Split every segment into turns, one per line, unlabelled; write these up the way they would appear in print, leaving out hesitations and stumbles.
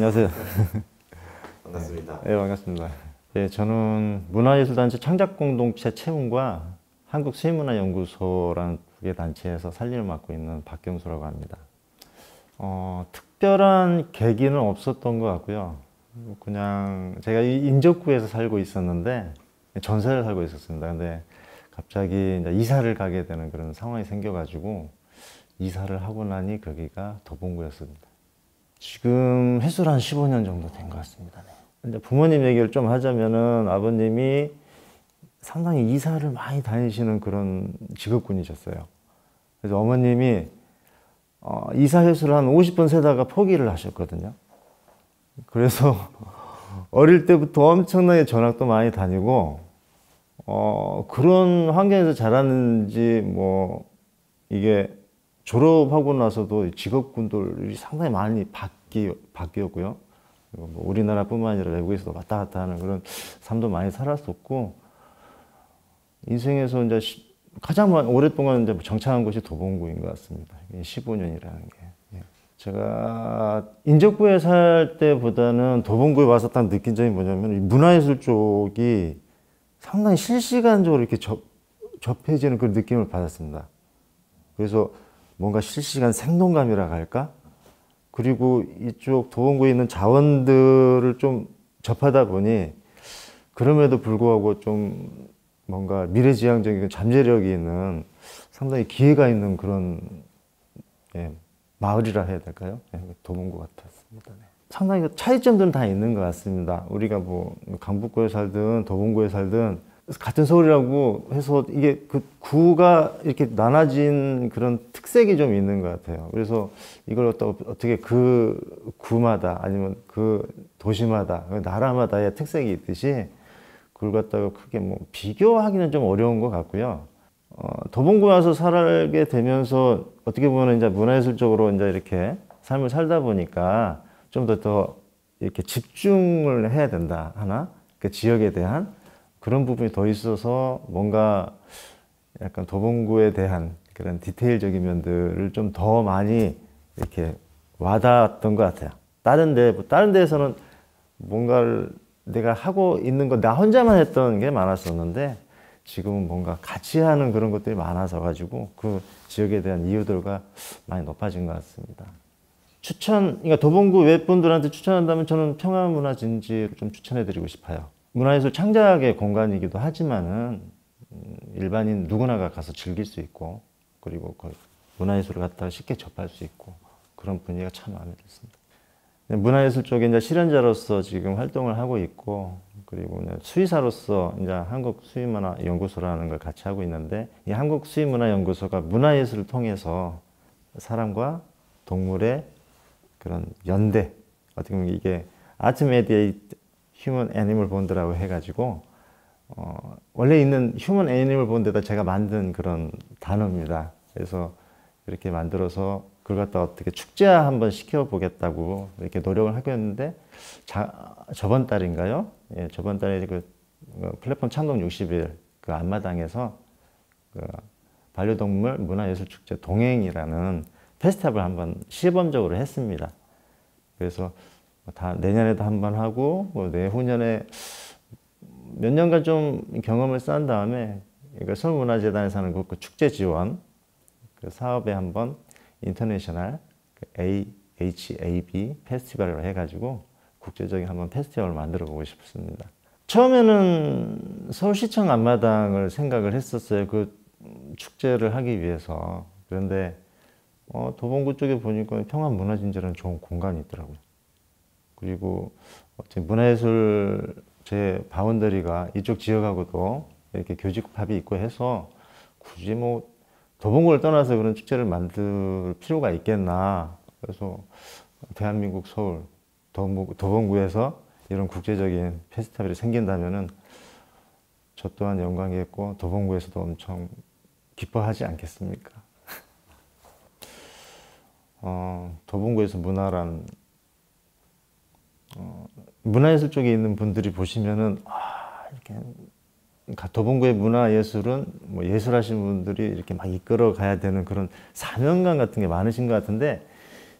안녕하세요.
반갑습니다.
네, 반갑습니다. 네, 저는 문화예술단체 창작공동체 채움과 한국수의문화연구소라는 두 개 단체에서 살림을 맡고 있는 박경수라고 합니다. 특별한 계기는 없었던 것 같고요. 그냥 제가 인접구에서 살고 있었는데 전세를 살고 있었습니다. 근데 갑자기 이제 이사를 가게 되는 그런 상황이 생겨가지고 이사를 하고 나니 거기가 도봉구였습니다. 지금 횟수로 한 15년 정도 된 것 같습니다. 네. 이제 부모님 얘기를 좀 하자면은 아버님이 상당히 이사를 많이 다니시는 그런 직업군이셨어요. 그래서 어머님이 이사 횟수를 한 50번 세다가 포기를 하셨거든요. 그래서 어릴 때부터 엄청나게 전학도 많이 다니고 그런 환경에서 자랐는지 뭐 이게 졸업하고 나서도 직업군들이 상당히 많이 바뀌었고요. 그리고 뭐 우리나라뿐만 아니라 외국에서도 왔다 갔다 하는 그런 삶도 많이 살았었고, 인생에서 이제 가장 오랫동안 이제 정착한 곳이 도봉구인 것 같습니다. 15년이라는 게. 제가 인접구에 살 때보다는 도봉구에 와서 딱 느낀 점이 뭐냐면 문화예술 쪽이 상당히 실시간적으로 이렇게 접해지는 그런 느낌을 받았습니다. 그래서 뭔가 실시간 생동감이라고 할까? 그리고 이쪽 도봉구에 있는 자원들을 좀 접하다 보니 그럼에도 불구하고 좀 뭔가 미래지향적이고 잠재력이 있는 상당히 기회가 있는 그런 마을이라 해야 될까요? 도봉구 같았습니다. 상당히 차이점들은 다 있는 것 같습니다. 우리가 뭐 강북구에 살든 도봉구에 살든 같은 서울이라고 해서 이게 그 구가 이렇게 나눠진 그런 특색이 좀 있는 것 같아요. 그래서 이걸 어떻게 그 구마다 아니면 그 도시마다, 그 나라마다의 특색이 있듯이 그걸 갖다가 크게 뭐 비교하기는 좀 어려운 것 같고요. 도봉구 와서 살게 되면서 어떻게 보면 이제 문화예술적으로 이제 이렇게 삶을 살다 보니까 좀 더 이렇게 집중을 해야 된다 하나, 그 지역에 대한 그런 부분이 더 있어서 뭔가 약간 도봉구에 대한 그런 디테일적인 면들을 좀 더 많이 이렇게 와닿았던 것 같아요. 다른 데에서는 뭔가를 내가 하고 있는 거 나 혼자만 했던 게 많았었는데 지금은 뭔가 같이 하는 그런 것들이 많아서 가지고 그 지역에 대한 이유들과 많이 높아진 것 같습니다. 그러니까 도봉구 외 분들한테 추천한다면 저는 평화문화진지를 좀 추천해드리고 싶어요. 문화예술 창작의 공간이기도 하지만은 일반인 누구나가 가서 즐길 수 있고 그리고 그 문화예술을 갖다가 쉽게 접할 수 있고 그런 분위기가 참 마음에 들습니다. 문화예술 쪽에 이제 실현자로서 지금 활동을 하고 있고 그리고 수의사로서 이제 한국수의문화연구소라는 걸 같이 하고 있는데 이 한국수의문화연구소가 문화예술을 통해서 사람과 동물의 그런 연대, 어떻게 보면 이게 아트 메디에이트 휴먼 애니멀 본드라고 해가지고 원래 있는 휴먼 애니멀 본드에다 제가 만든 그런 단어입니다. 그래서 이렇게 만들어서 그걸 갖다 어떻게 축제화 한번 시켜보겠다고 이렇게 노력을 하고 있는데 저번 달인가요? 예, 저번 달에 그 플랫폼 창동 60일 그 앞마당에서 그 반려동물 문화예술축제 동행이라는 페스티벌을 한번 시범적으로 했습니다. 그래서 다 내년에도 한번 하고 뭐 내후년에 몇 년간 좀 경험을 쌓은 다음에 그러니까 서울문화재단에서 하는 그 축제 지원 그 사업에 한번 인터내셔널 AHAB 페스티벌을 해가지고 국제적인 한번 페스티벌을 만들어 보고 싶습니다. 처음에는 서울시청 앞마당을 생각을 했었어요. 그 축제를 하기 위해서. 그런데 도봉구 쪽에 보니까 평화문화진지라는 좋은 공간이 있더라고요. 그리고 문화예술 제 바운더리가 이쪽 지역하고도 이렇게 교집합이 있고 해서 굳이 뭐 도봉구를 떠나서 그런 축제를 만들 필요가 있겠나. 그래서 대한민국 서울 도봉구에서 이런 국제적인 페스티벌이 생긴다면은 저 또한 영광이겠고 도봉구에서도 엄청 기뻐하지 않겠습니까? 도봉구에서 문화예술 쪽에 있는 분들이 보시면은 이렇게 도봉구의 문화예술은 뭐 예술하시는 분들이 이렇게 막 이끌어 가야 되는 그런 사명감 같은 게 많으신 것 같은데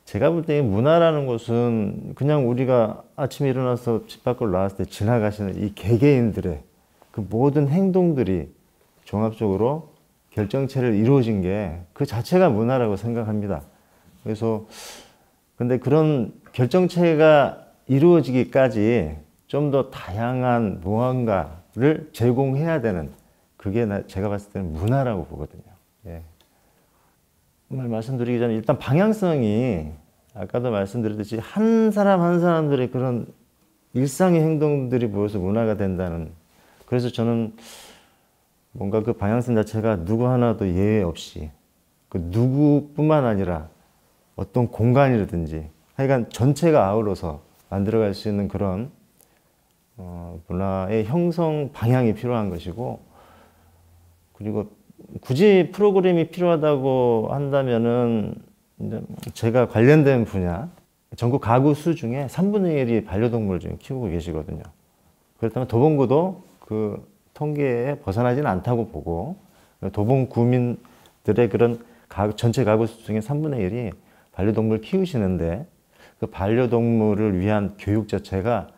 제가 볼 때 문화라는 것은 그냥 우리가 아침에 일어나서 집 밖으로 나왔을 때 지나가시는 이 개개인들의 그 모든 행동들이 종합적으로 결정체를 이루어진 게 그 자체가 문화라고 생각합니다. 그래서 근데 그런 결정체가 이루어지기까지 좀 더 다양한 무언가를 제공해야 되는 그게 제가 봤을 때는 문화라고 보거든요. 예. 말씀드리기 전에 일단 방향성이 아까도 말씀드렸듯이 한 사람 한 사람들의 그런 일상의 행동들이 모여서 문화가 된다는, 그래서 저는 뭔가 그 방향성 자체가 누구 하나도 예외 없이 그 누구뿐만 아니라 어떤 공간이라든지 하여간 전체가 아우러서 만들어갈 수 있는 그런 문화의 형성 방향이 필요한 것이고, 그리고 굳이 프로그램이 필요하다고 한다면은 제가 관련된 분야 전국 가구 수 중에 3분의 1이 반려동물을 지금 키우고 계시거든요. 그렇다면 도봉구도 그 통계에 벗어나지는 않다고 보고, 도봉구민들의 그런 전체 가구 수 중에 3분의 1이 반려동물 키우시는데 그 반려동물을 위한 교육 자체가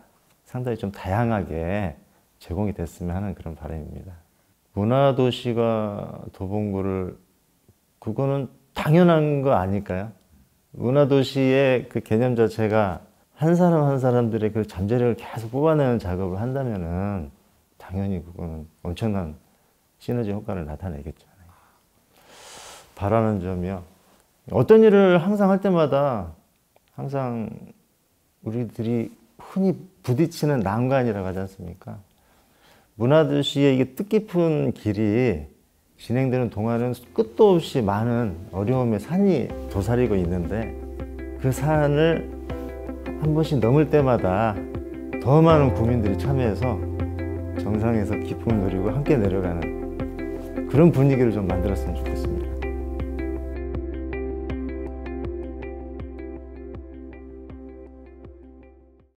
상당히 좀 다양하게 제공이 됐으면 하는 그런 바람입니다. 문화도시가 도봉구를, 그거는 당연한 거 아닐까요? 문화도시의 그 개념 자체가 한 사람 한 사람들의 그 잠재력을 계속 뽑아내는 작업을 한다면은 당연히 그거는 엄청난 시너지 효과를 나타내겠죠. 바라는 점이요. 어떤 일을 항상 할 때마다 항상 우리들이 흔히 부딪히는 난관이라고 하지 않습니까? 문화도시의 이게 뜻깊은 길이 진행되는 동안은 끝도 없이 많은 어려움의 산이 도사리고 있는데, 그 산을 한 번씩 넘을 때마다 더 많은 국민들이 참여해서 정상에서 기쁨을 누리고 함께 내려가는 그런 분위기를 좀 만들었으면 좋겠습니다.